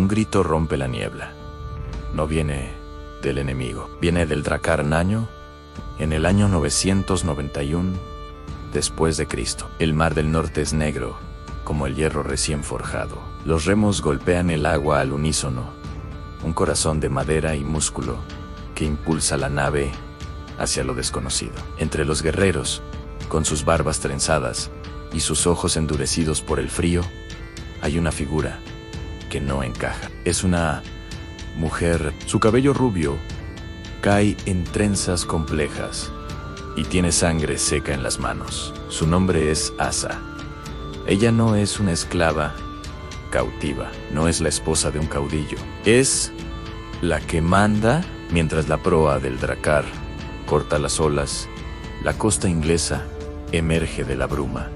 Un grito rompe la niebla. No viene del enemigo, viene del Drakkar Naño en el año 991 después de Cristo. El mar del norte es negro, como el hierro recién forjado. Los remos golpean el agua al unísono, un corazón de madera y músculo que impulsa la nave hacia lo desconocido. Entre los guerreros, con sus barbas trenzadas y sus ojos endurecidos por el frío, hay una figura que no encaja. Es una mujer. Su cabello rubio cae en trenzas complejas y tiene sangre seca en las manos. Su nombre es Asa. Ella no es una esclava cautiva, no es la esposa de un caudillo. Es la que manda. Mientras la proa del Drakkar corta las olas, la costa inglesa emerge de la bruma.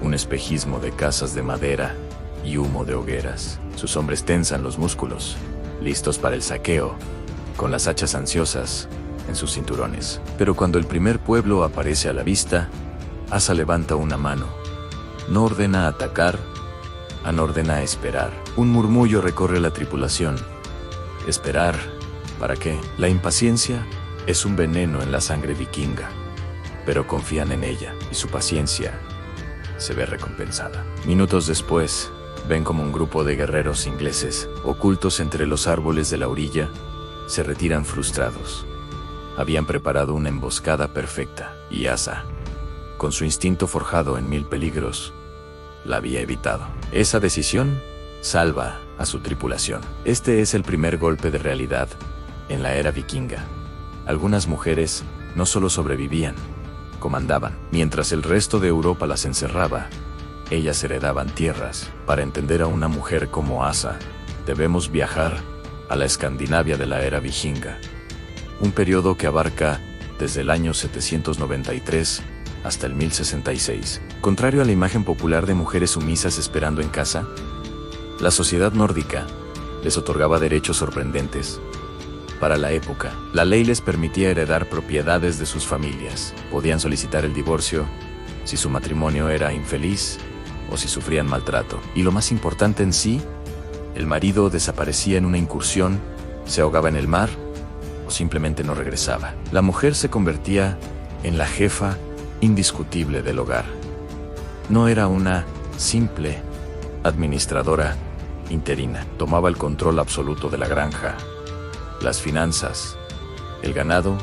Un espejismo de casas de madera y humo de hogueras. Sus hombres tensan los músculos, listos para el saqueo, con las hachas ansiosas en sus cinturones. Pero cuando el primer pueblo aparece a la vista, Asa levanta una mano. No ordena atacar, ordena esperar. Un murmullo recorre la tripulación. Esperar. ¿Para qué? La impaciencia es un veneno en la sangre vikinga, pero confían en ella y su paciencia se ve recompensada. Minutos después, ven como un grupo de guerreros ingleses, ocultos entre los árboles de la orilla, se retiran frustrados. Habían preparado una emboscada perfecta y Asa, con su instinto forjado en 1000 peligros, la había evitado. Esa decisión salva a su tripulación. Este es el primer golpe de realidad en la era vikinga. Algunas mujeres no solo sobrevivían, comandaban. Mientras el resto de Europa las encerraba, ellas heredaban tierras. Para entender a una mujer como Asa, debemos viajar a la Escandinavia de la era vikinga, un periodo que abarca desde el año 793 hasta el 1066. Contrario a la imagen popular de mujeres sumisas esperando en casa, la sociedad nórdica les otorgaba derechos sorprendentes. Para la época, la ley les permitía heredar propiedades de sus familias. Podían solicitar el divorcio si su matrimonio era infeliz o si sufrían maltrato. Y lo más importante en sí, el marido desaparecía en una incursión, se ahogaba en el mar o simplemente no regresaba. La mujer se convertía en la jefa indiscutible del hogar. No era una simple administradora interina. Tomaba el control absoluto de la granja, las finanzas, el ganado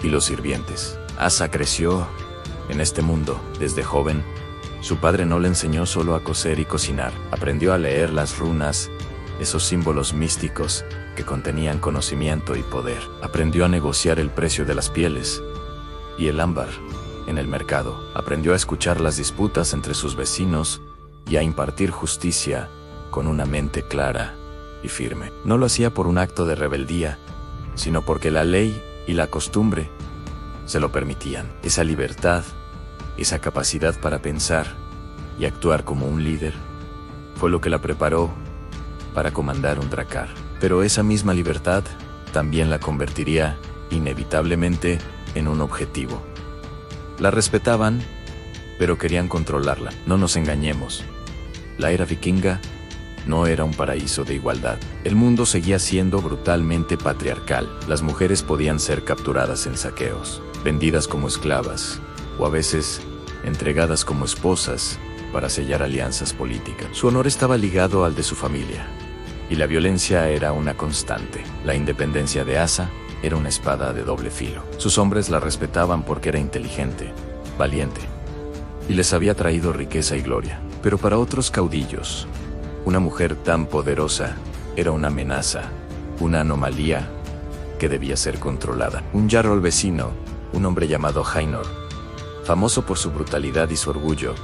y los sirvientes. Asa creció en este mundo desde joven. Su padre no le enseñó solo a coser y cocinar. Aprendió a leer las runas, esos símbolos místicos que contenían conocimiento y poder. Aprendió a negociar el precio de las pieles y el ámbar en el mercado. Aprendió a escuchar las disputas entre sus vecinos y a impartir justicia con una mente clara y firme. No lo hacía por un acto de rebeldía, sino porque la ley y la costumbre se lo permitían. Esa libertad, esa capacidad para pensar y actuar como un líder, fue lo que la preparó para comandar un Drakkar. Pero esa misma libertad también la convertiría inevitablemente en un objetivo. La respetaban, pero querían controlarla. No nos engañemos. La era vikinga no era un paraíso de igualdad. El mundo seguía siendo brutalmente patriarcal. Las mujeres podían ser capturadas en saqueos, vendidas como esclavas, o a veces entregadas como esposas para sellar alianzas políticas. Su honor estaba ligado al de su familia, y la violencia era una constante. La independencia de Asa era una espada de doble filo. Sus hombres la respetaban porque era inteligente, valiente, y les había traído riqueza y gloria. Pero para otros caudillos, una mujer tan poderosa era una amenaza, una anomalía que debía ser controlada. Un jarl vecino, un hombre llamado Hainor, famoso por su brutalidad y su orgullo,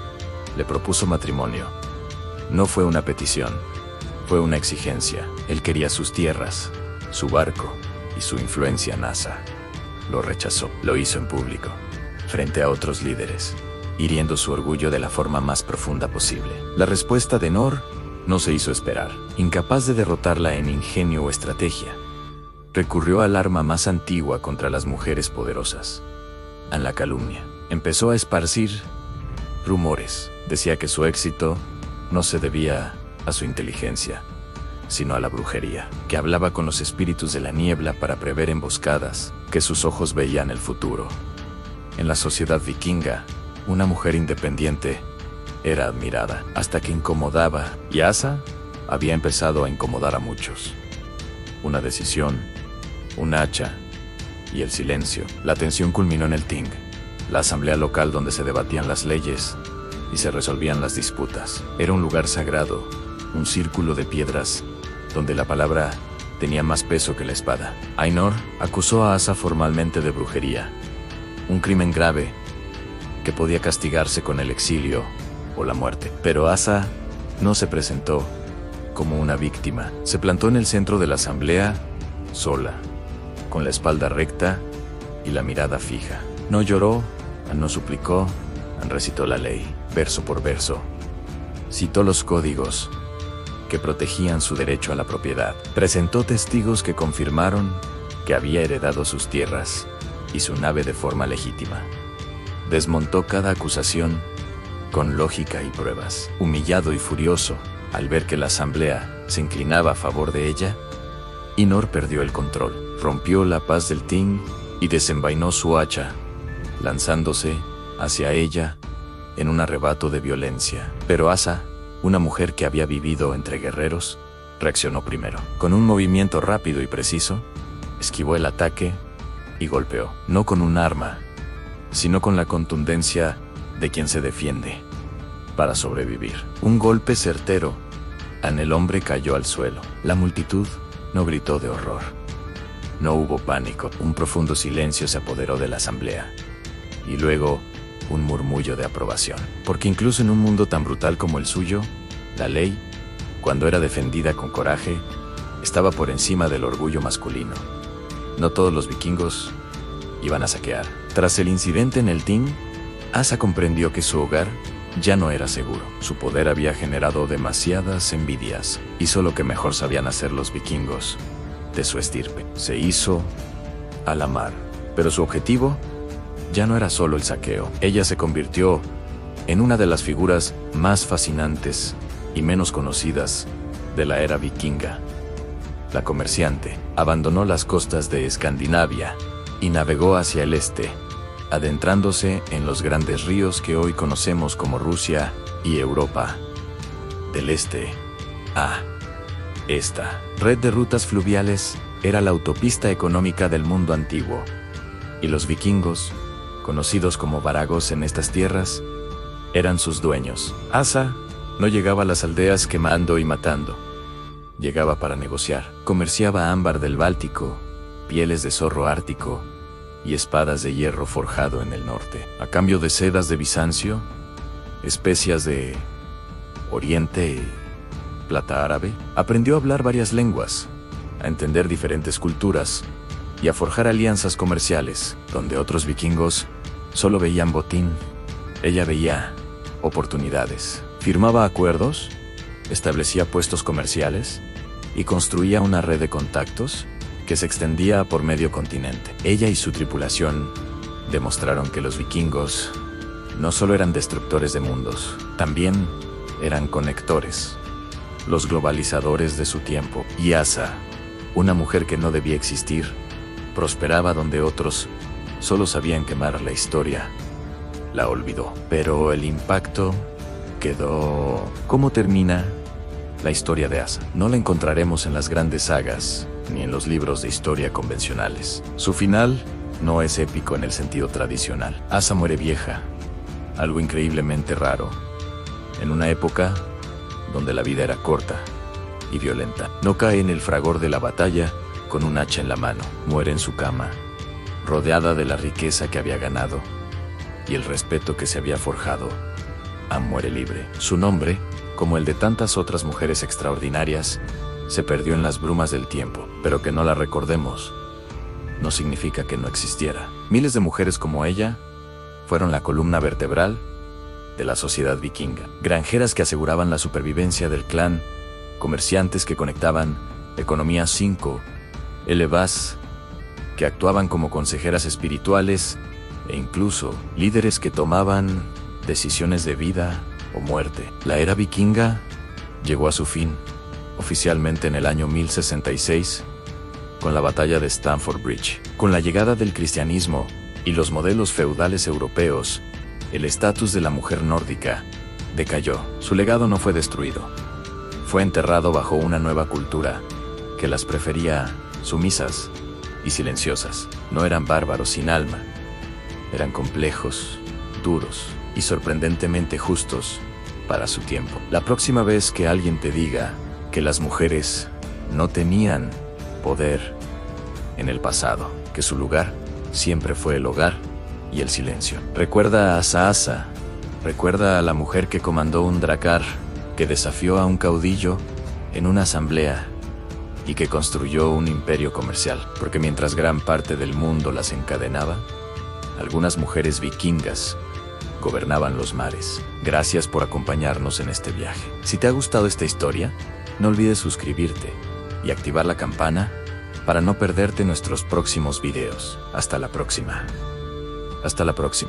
le propuso matrimonio. No fue una petición, fue una exigencia. Él quería sus tierras, su barco y su influencia en Asa. Lo rechazó. Lo hizo en público, frente a otros líderes, hiriendo su orgullo de la forma más profunda posible. La respuesta de Nor no se hizo esperar. Incapaz de derrotarla en ingenio o estrategia, recurrió al arma más antigua contra las mujeres poderosas, a la calumnia. Empezó a esparcir rumores. Decía que su éxito no se debía a su inteligencia, sino a la brujería, que hablaba con los espíritus de la niebla para prever emboscadas, que sus ojos veían el futuro. En la sociedad vikinga, una mujer independiente era admirada, hasta que incomodaba, y Asa había empezado a incomodar a muchos. Una decisión, un hacha y el silencio. La tensión culminó en el Ting, la asamblea local donde se debatían las leyes y se resolvían las disputas. Era un lugar sagrado, un círculo de piedras, donde la palabra tenía más peso que la espada. Ainur acusó a Asa formalmente de brujería, un crimen grave que podía castigarse con el exilio o la muerte. Pero Asa no se presentó como una víctima. Se plantó en el centro de la asamblea, sola, con la espalda recta y la mirada fija. No lloró, no suplicó, recitó la ley, verso por verso. Citó los códigos que protegían su derecho a la propiedad. Presentó testigos que confirmaron que había heredado sus tierras y su nave de forma legítima. Desmontó cada acusación con lógica y pruebas. Humillado y furioso, al ver que la asamblea se inclinaba a favor de ella, Ainur perdió el control. Rompió la paz del Ting y desenvainó su hacha, lanzándose hacia ella en un arrebato de violencia. Pero Asa, una mujer que había vivido entre guerreros, reaccionó primero. Con un movimiento rápido y preciso, esquivó el ataque y golpeó, no con un arma, sino con la contundencia de quien se defiende para sobrevivir. Un golpe certero, el hombre cayó al suelo. La multitud no gritó de horror. No hubo pánico. Un profundo silencio se apoderó de la asamblea. Y luego, un murmullo de aprobación. Porque incluso en un mundo tan brutal como el suyo, la ley, cuando era defendida con coraje, estaba por encima del orgullo masculino. No todos los vikingos iban a saquear. Tras el incidente en el Ting, Asa comprendió que su hogar ya no era seguro. Su poder había generado demasiadas envidias. Hizo lo que mejor sabían hacer los vikingos de su estirpe. Se hizo a la mar. Pero su objetivo ya no era solo el saqueo. Ella se convirtió en una de las figuras más fascinantes y menos conocidas de la era vikinga. La comerciante abandonó las costas de Escandinavia y navegó hacia el este, adentrándose en los grandes ríos que hoy conocemos como Rusia y Europa. Del este a esta red de rutas fluviales era la autopista económica del mundo antiguo, y los vikingos, conocidos como varagos en estas tierras, eran sus dueños. Asa no llegaba a las aldeas quemando y matando. Llegaba para negociar. Comerciaba ámbar del Báltico, pieles de zorro ártico y espadas de hierro forjado en el norte. A cambio de sedas de Bizancio, especias de Oriente y plata árabe, aprendió a hablar varias lenguas, a entender diferentes culturas y a forjar alianzas comerciales, donde otros vikingos solo veían botín. Ella veía oportunidades. Firmaba acuerdos, establecía puestos comerciales y construía una red de contactos que se extendía por medio continente. Ella y su tripulación demostraron que los vikingos no solo eran destructores de mundos, también eran conectores, los globalizadores de su tiempo. Y Asa, una mujer que no debía existir, prosperaba donde otros solo sabían quemar la historia. La olvidó. Pero el impacto quedó. ¿Cómo termina la historia de Asa? No la encontraremos en las grandes sagas, ni en los libros de historia convencionales. Su final no es épico en el sentido tradicional. Asa muere vieja, algo increíblemente raro, en una época donde la vida era corta y violenta. No cae en el fragor de la batalla con un hacha en la mano. Muere en su cama, rodeada de la riqueza que había ganado y el respeto que se había forjado. Muere libre. Su nombre, como el de tantas otras mujeres extraordinarias, se perdió en las brumas del tiempo. Pero que no la recordemos no significa que no existiera. Miles de mujeres como ella fueron la columna vertebral de la sociedad vikinga. Granjeras que aseguraban la supervivencia del clan, comerciantes que conectaban economías 5, elevas que actuaban como consejeras espirituales e incluso líderes que tomaban decisiones de vida o muerte. La era vikinga llegó a su fin oficialmente en el año 1066, con la batalla de Stamford Bridge. Con la llegada del cristianismo y los modelos feudales europeos, el estatus de la mujer nórdica decayó. Su legado no fue destruido. Fue enterrado bajo una nueva cultura que las prefería sumisas y silenciosas. No eran bárbaros sin alma. Eran complejos, duros y sorprendentemente justos para su tiempo. La próxima vez que alguien te diga que las mujeres no tenían poder en el pasado, que su lugar siempre fue el hogar y el silencio. Recuerda a Saasa, recuerda a la mujer que comandó un dracar, que desafió a un caudillo en una asamblea y que construyó un imperio comercial, porque mientras gran parte del mundo las encadenaba, algunas mujeres vikingas gobernaban los mares. Gracias por acompañarnos en este viaje. Si te ha gustado esta historia, no olvides suscribirte y activar la campana para no perderte nuestros próximos videos. Hasta la próxima. Hasta la próxima.